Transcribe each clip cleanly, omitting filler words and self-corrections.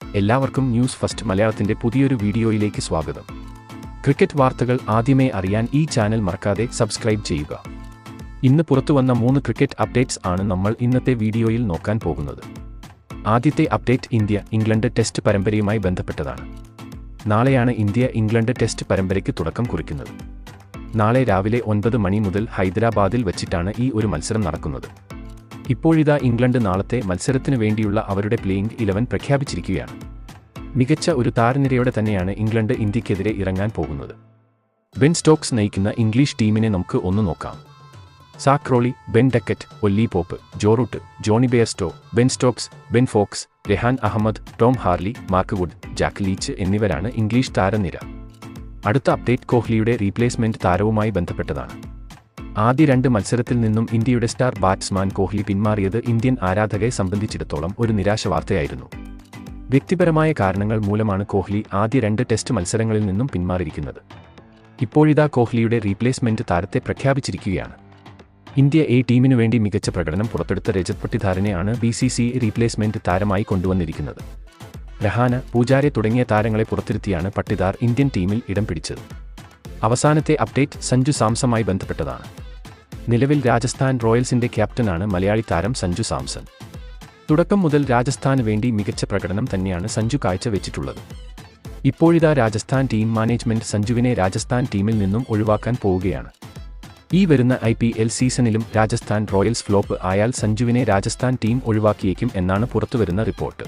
എല്ലാവർക്കും news first മലയാളത്തിന്റെ പുതിയൊരു വീഡിയോയിലേക്ക് സ്വാഗതം. ക്രിക്കറ്റ് വാർത്തകൾ ആദ്യമേ അറിയാൻ ഈ ചാനൽ മറക്കാതെ സബ്സ്ക്രൈബ് ചെയ്യുക. ഇന്ന് പുറത്തുവന്ന 3 ക്രിക്കറ്റ് അപ്ഡേറ്റ്സ് ആണ് നമ്മൾ ഇന്നത്തെ വീഡിയോയിൽ നോക്കാൻ പോകുന്നത്. ആദ്യത്തെ അപ്ഡേറ്റ് ഇന്ത്യ-ഇംഗ്ലണ്ട് ടെസ്റ്റ് പരമ്പരയുമായി ബന്ധപ്പെട്ടതാണ്. നാളെയാണ് ഇന്ത്യ-ഇംഗ്ലണ്ട് ടെസ്റ്റ് പരമ്പരയ്ക്ക് തുടക്കം കുറിക്കുന്നത്. നാളെ രാവിലെ 9 മണി മുതൽ ഹൈദരാബാദിൽ വച്ചിട്ടാണ് ഈ ഒരു മത്സരം നടക്കുന്നത്. ഇപ്പോഴിതാ ഇംഗ്ലണ്ട് നാളത്തെ മത്സരത്തിനു വേണ്ടിയുള്ള അവരുടെ പ്ലേയിംഗ് 11 പ്രഖ്യാപിച്ചിരിക്കുകയാണ്. മികച്ച ഒരു താരനിരയോടെ തന്നെയാണ് ഇംഗ്ലണ്ട് ഇന്ത്യക്കെതിരെ ഇറങ്ങാൻ പോകുന്നത്. ബെൻ സ്റ്റോക്സ് നയിക്കുന്ന ഇംഗ്ലീഷ് ടീമിനെ നമുക്ക് ഒന്ന് നോക്കാം. Zak Crawley, Ben Duckett, Ollie Pope, Joe Root, Jonny Bairstow, Ben Stokes, Ben Foakes, Rehan Ahmed, Tom ഹാർലി, മാർക്ക് വുഡ്, ജാക്ക് ലീച്ച് എന്നിവരാണ് ഇംഗ്ലീഷ് താരനിര. അടുത്ത അപ്ഡേറ്റ് കോഹ്ലിയുടെ റീപ്ലേസ്മെന്റ് താരവുമായി ബന്ധപ്പെട്ടതാണ്. ആദ്യ 2 മത്സരത്തിൽ നിന്നും ഇന്ത്യയുടെ സ്റ്റാർ ബാറ്റ്സ്മാൻ കോഹ്ലി പിന്മാറിയത് ഇന്ത്യൻ ആരാധകരെ സംബന്ധിച്ചിടത്തോളം ഒരു നിരാശ വാർത്തയായിരുന്നു. വ്യക്തിപരമായ കാരണങ്ങൾ മൂലമാണ് കോഹ്ലി ആദ്യ 2 ടെസ്റ്റ് മത്സരങ്ങളിൽ നിന്നും പിന്മാറിയിരിക്കുന്നത്. ഇപ്പോഴിതാ കോഹ്ലിയുടെ റീപ്ലേസ്മെന്റ് താരത്തെ പ്രഖ്യാപിച്ചിരിക്കുകയാണ്. ഇന്ത്യ എ ടീമിനു വേണ്ടി മികച്ച പ്രകടനം പുറത്തെടുത്ത രജത് പട്ടിദാറിനെയാണ് BCCI റീപ്ലേസ്മെന്റ് താരമായി കൊണ്ടുവന്നിരിക്കുന്നത്. രഹാന, പൂജാരെ തുടങ്ങിയ താരങ്ങളെ പുറത്തിരുത്തിയാണ് പട്ടിദാർ ഇന്ത്യൻ ടീമിൽ ഇടം പിടിച്ചത്. അവസാനത്തെ അപ്ഡേറ്റ് സഞ്ജു സാംസണുമായി ബന്ധപ്പെട്ടതാണ്. നിലവിൽ രാജസ്ഥാൻ റോയൽസിന്റെ ക്യാപ്റ്റനാണ് മലയാളി താരം സഞ്ജു സാംസൺ. തുടക്കം മുതൽ രാജസ്ഥാന് വേണ്ടി മികച്ച പ്രകടനം തന്നെയാണ് സഞ്ജു കാഴ്ചവെച്ചിട്ടുള്ളത്. ഇപ്പോഴിതാ രാജസ്ഥാൻ ടീം മാനേജ്മെന്റ് സഞ്ജുവിനെ രാജസ്ഥാൻ ടീമിൽ നിന്നും ഒഴിവാക്കാൻ പോവുകയാണ്. ഈ വരുന്ന IPL സീസണിലും രാജസ്ഥാൻ റോയൽസ് ഫ്ലോപ്പ് ആയാൽ സഞ്ജുവിനെ രാജസ്ഥാൻ ടീം ഒഴിവാക്കിയേക്കും എന്നാണ് പുറത്തുവരുന്ന റിപ്പോർട്ട്.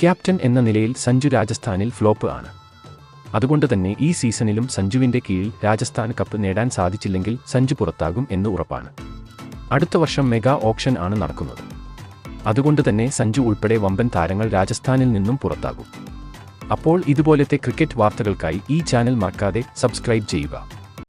ക്യാപ്റ്റൻ എന്ന നിലയിൽ സഞ്ജു രാജസ്ഥാനിൽ ഫ്ലോപ്പ് ആണ്. അതുകൊണ്ട് തന്നെ ഈ സീസണിലും സഞ്ജുവിന്റെ കീഴിൽ രാജസ്ഥാൻ കപ്പ് നേടാൻ സാധിച്ചില്ലെങ്കിൽ സഞ്ജു പുറത്താകും എന്ന് ഉറപ്പാണ്. അടുത്ത വർഷം മെഗാ ഓപ്ഷൻ ആണ് നടക്കുന്നത്. അതുകൊണ്ട് തന്നെ സഞ്ജു ഉൾപ്പെടെ വമ്പൻ താരങ്ങൾ രാജസ്ഥാനിൽ നിന്നും പുറത്താകും. അപ്പോൾ ഇതുപോലത്തെ ക്രിക്കറ്റ് വാർത്തകൾക്കായി ഈ ചാനൽ മറക്കാതെ സബ്സ്ക്രൈബ് ചെയ്യുക.